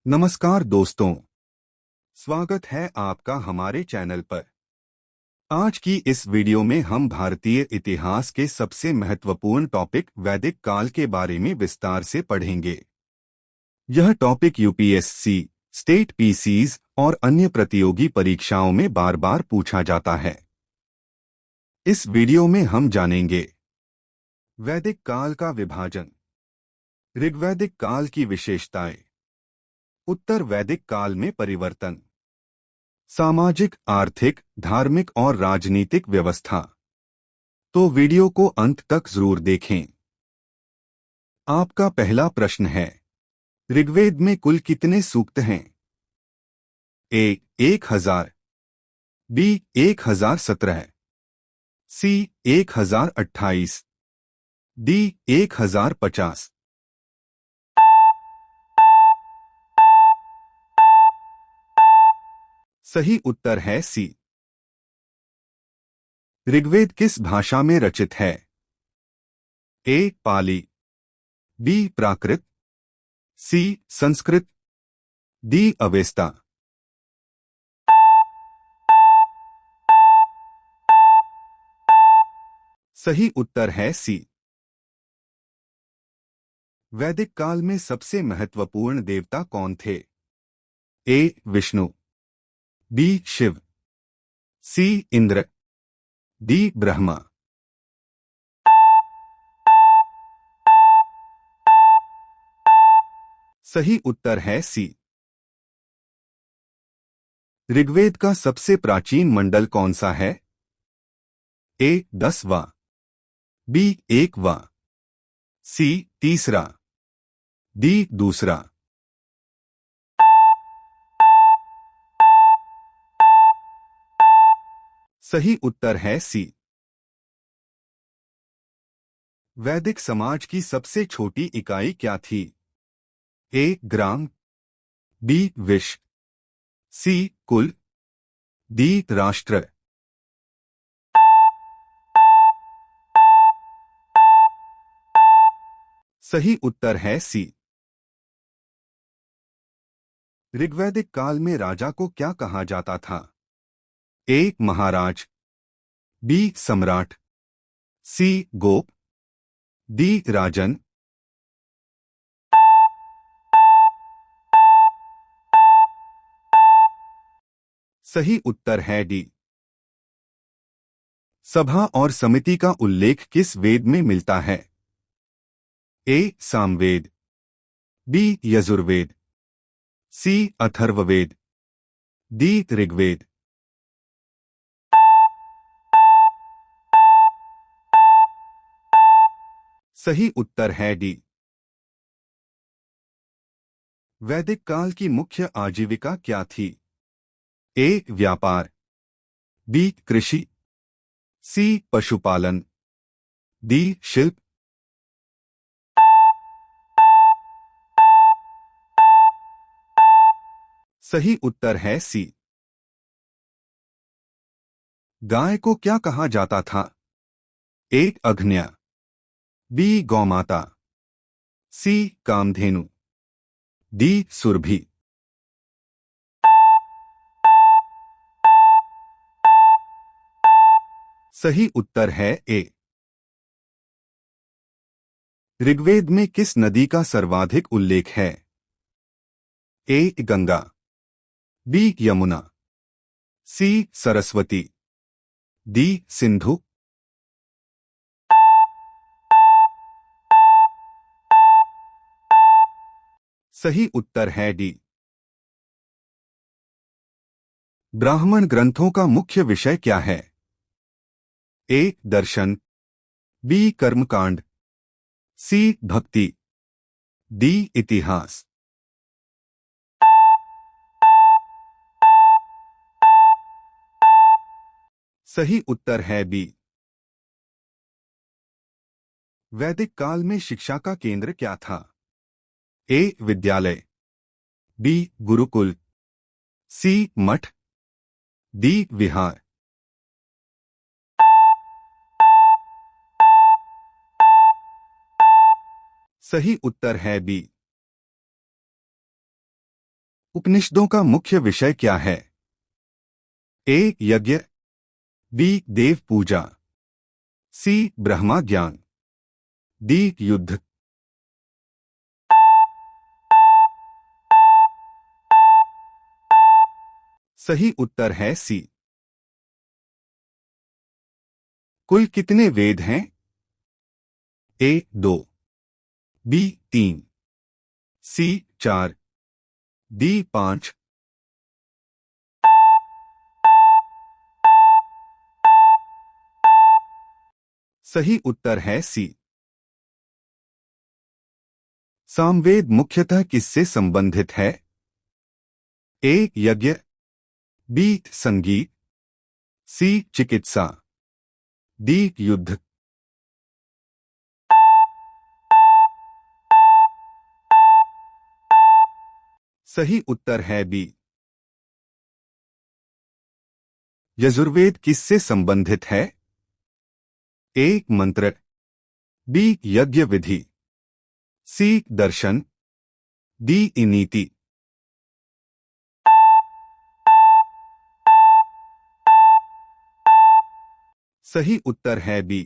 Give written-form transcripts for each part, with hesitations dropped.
नमस्कार दोस्तों, स्वागत है आपका हमारे चैनल पर। आज की इस वीडियो में हम भारतीय इतिहास के सबसे महत्वपूर्ण टॉपिक वैदिक काल के बारे में विस्तार से पढ़ेंगे। यह टॉपिक यूपीएससी, स्टेट पीसीज और अन्य प्रतियोगी परीक्षाओं में बार बार पूछा जाता है। इस वीडियो में हम जानेंगे वैदिक काल का विभाजन, ऋग्वैदिक काल की विशेषताएं, उत्तर वैदिक काल में परिवर्तन, सामाजिक, आर्थिक, धार्मिक और राजनीतिक व्यवस्था। तो वीडियो को अंत तक जरूर देखें। आपका पहला प्रश्न है, ऋग्वेद में कुल कितने सूक्त हैं? ए 1000, बी 1017, सी 1028, डी 1050। सही उत्तर है सी। ऋग्वेद किस भाषा में रचित है? ए पाली, बी प्राकृत, सी संस्कृत, डी अवेस्ता। सही उत्तर है सी। वैदिक काल में सबसे महत्वपूर्ण देवता कौन थे? ए विष्णु, बी शिव, सी इंद्र, डी ब्रह्मा। सही उत्तर है सी। ऋग्वेद का सबसे प्राचीन मंडल कौन सा है? ए 10वां, बी 1वां, सी तीसरा, डी दूसरा। सही उत्तर है सी। वैदिक समाज की सबसे छोटी इकाई क्या थी? ए ग्राम, बी विश्व, सी कुल, डी राष्ट्र। सही उत्तर है सी। ऋग्वैदिक काल में राजा को क्या कहा जाता था? ए महाराज, बी सम्राट, सी गोप, डी राजन। सही उत्तर है डी। सभा और समिति का उल्लेख किस वेद में मिलता है? ए सामवेद, बी यजुर्वेद, सी अथर्ववेद, डी ऋग्वेद। सही उत्तर है डी। वैदिक काल की मुख्य आजीविका क्या थी? ए व्यापार, बी कृषि, सी पशुपालन, डी शिल्प। सही उत्तर है सी। गाय को क्या कहा जाता था? ए अग्न्या, बी गौमाता, सी कामधेनु, डी सुरभि। सही उत्तर है ए। ऋग्वेद में किस नदी का सर्वाधिक उल्लेख है? ए गंगा, बी यमुना, सी सरस्वती, डी सिंधु। सही उत्तर है डी। ब्राह्मण ग्रंथों का मुख्य विषय क्या है? ए दर्शन, बी कर्मकांड, सी भक्ति, डी इतिहास। सही उत्तर है बी। वैदिक काल में शिक्षा का केंद्र क्या था? ए विद्यालय, बी गुरुकुल, सी मठ, डी विहार। सही उत्तर है बी। उपनिषदों का मुख्य विषय क्या है? ए. यज्ञ, बी. देव पूजा, सी. ब्रह्मा ज्ञान, डी. युद्ध। सही उत्तर है सी। कुल कितने वेद हैं? ए. 2, बी. 3, सी. 4, डी. 5। सही उत्तर है सी। सामवेद मुख्यतः किससे संबंधित है? ए. यज्ञ, बी. संगीत, सी. चिकित्सा, डी. युद्ध। सही उत्तर है बी। यजुर्वेद किससे संबंधित है? ए. मंत्र, बी. यज्ञ विधि, सी. दर्शन, डी. नीति। सही उत्तर है बी।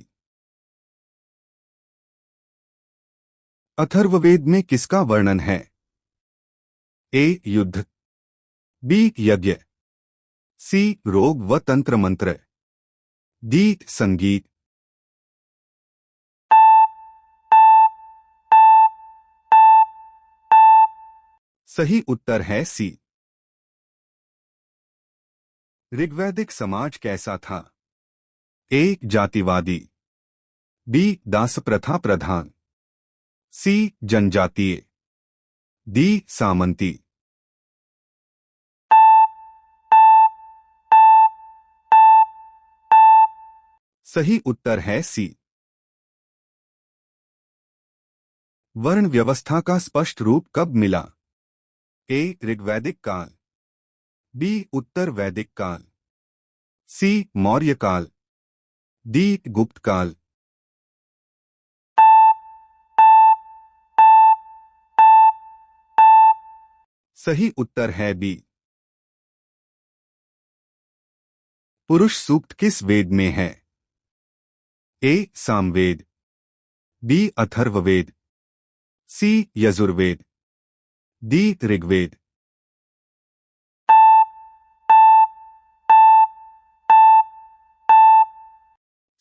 अथर्ववेद में किसका वर्णन है? ए. युद्ध, बी. यज्ञ, सी. रोग व तंत्र मंत्र, डी. संगीत। सही उत्तर है सी। ऋग्वैदिक समाज कैसा था? ए. जातिवादी, बी. दास प्रथा प्रधान, सी. जनजातीय, डी. सामंती। सही उत्तर है सी। वर्ण व्यवस्था का स्पष्ट रूप कब मिला? ए. ऋग्वैदिक काल, बी. उत्तर वैदिक काल, सी. मौर्य काल, डी. गुप्त काल। सही उत्तर है बी। पुरुष सूक्त किस वेद में है? ए. सामवेद, बी. अथर्ववेद, सी. यजुर्वेद, डी. ऋग्वेद।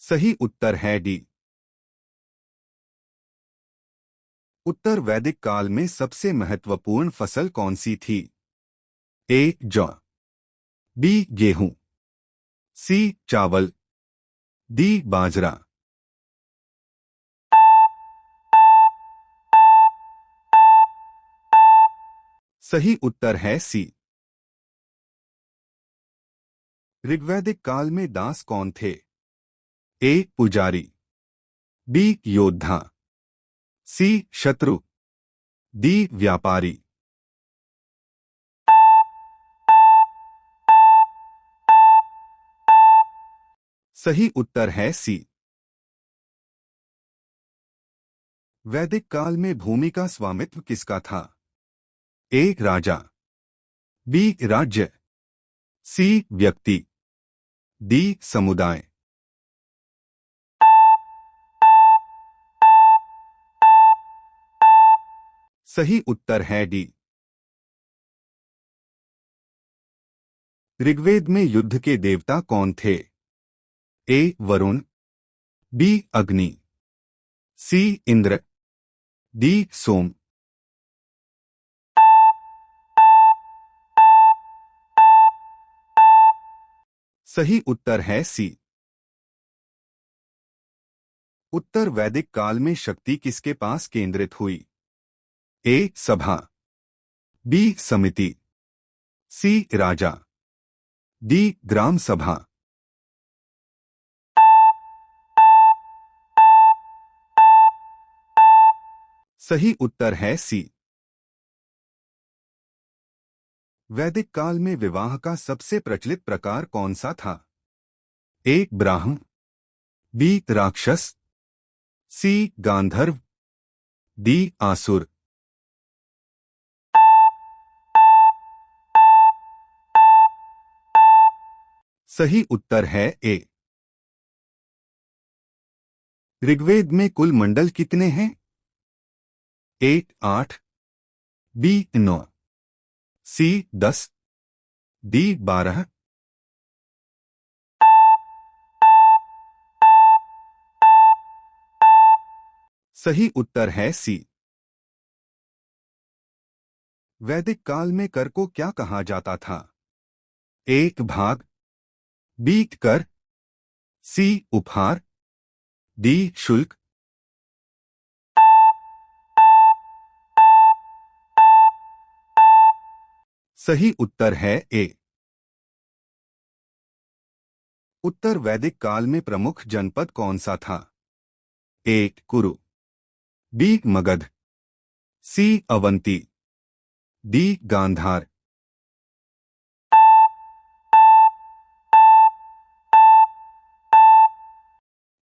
सही उत्तर है डी। उत्तर वैदिक काल में सबसे महत्वपूर्ण फसल कौन सी थी? ए. जौ, बी. गेहूं, सी. चावल, डी. बाजरा। सही उत्तर है सी। ऋग्वैदिक काल में दास कौन थे? ए. पुजारी, बी. योद्धा, सी. शत्रु, डी. व्यापारी। सही उत्तर है सी। वैदिक काल में भूमि का स्वामित्व किसका था? ए. राजा, बी. राज्य, सी. व्यक्ति, डी. समुदाय। सही उत्तर है डी। ऋग्वेद में युद्ध के देवता कौन थे? ए. वरुण, बी. अग्नि, सी. इंद्र, डी. सोम। सही उत्तर है सी। उत्तर वैदिक काल में शक्ति किसके पास केंद्रित हुई? ए. सभा, बी. समिति, सी. राजा, डी. ग्राम सभा। सही उत्तर है सी। वैदिक काल में विवाह का सबसे प्रचलित प्रकार कौन सा था? ए. ब्राह्मण, बी. राक्षस, सी. गांधर्व, डी. आसुर। सही उत्तर है ए। ऋग्वेद में कुल मंडल कितने हैं? ए 8, बी 9, सी 10, डी 12। सही उत्तर है सी। वैदिक काल में कर को क्या कहा जाता था? एक भाग, बी कर, सी उपहार, डी शुल्क। सही उत्तर है ए। उत्तर वैदिक काल में प्रमुख जनपद कौन सा था? ए कुरु, बी मगध, सी अवंती, डी गांधार।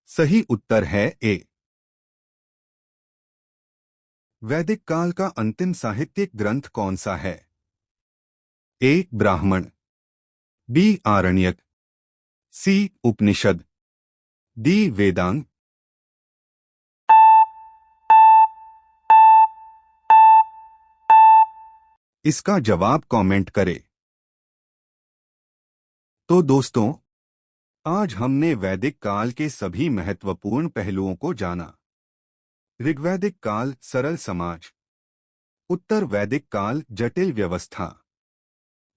सही उत्तर है ए। वैदिक काल का अंतिम साहित्यिक ग्रंथ कौन सा है? ए ब्राह्मण, बी आरण्यक, सी उपनिषद, डी वेदांग। इसका जवाब कमेंट करें। तो दोस्तों, आज हमने वैदिक काल के सभी महत्वपूर्ण पहलुओं को जाना। ऋग्वैदिक काल सरल समाज, उत्तर वैदिक काल जटिल व्यवस्था,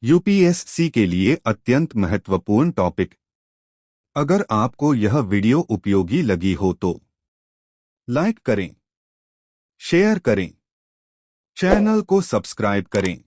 यूपीएससी के लिए अत्यंत महत्वपूर्ण टॉपिक। अगर आपको यह वीडियो उपयोगी लगी हो तो लाइक करें, शेयर करें, चैनल को सब्सक्राइब करें।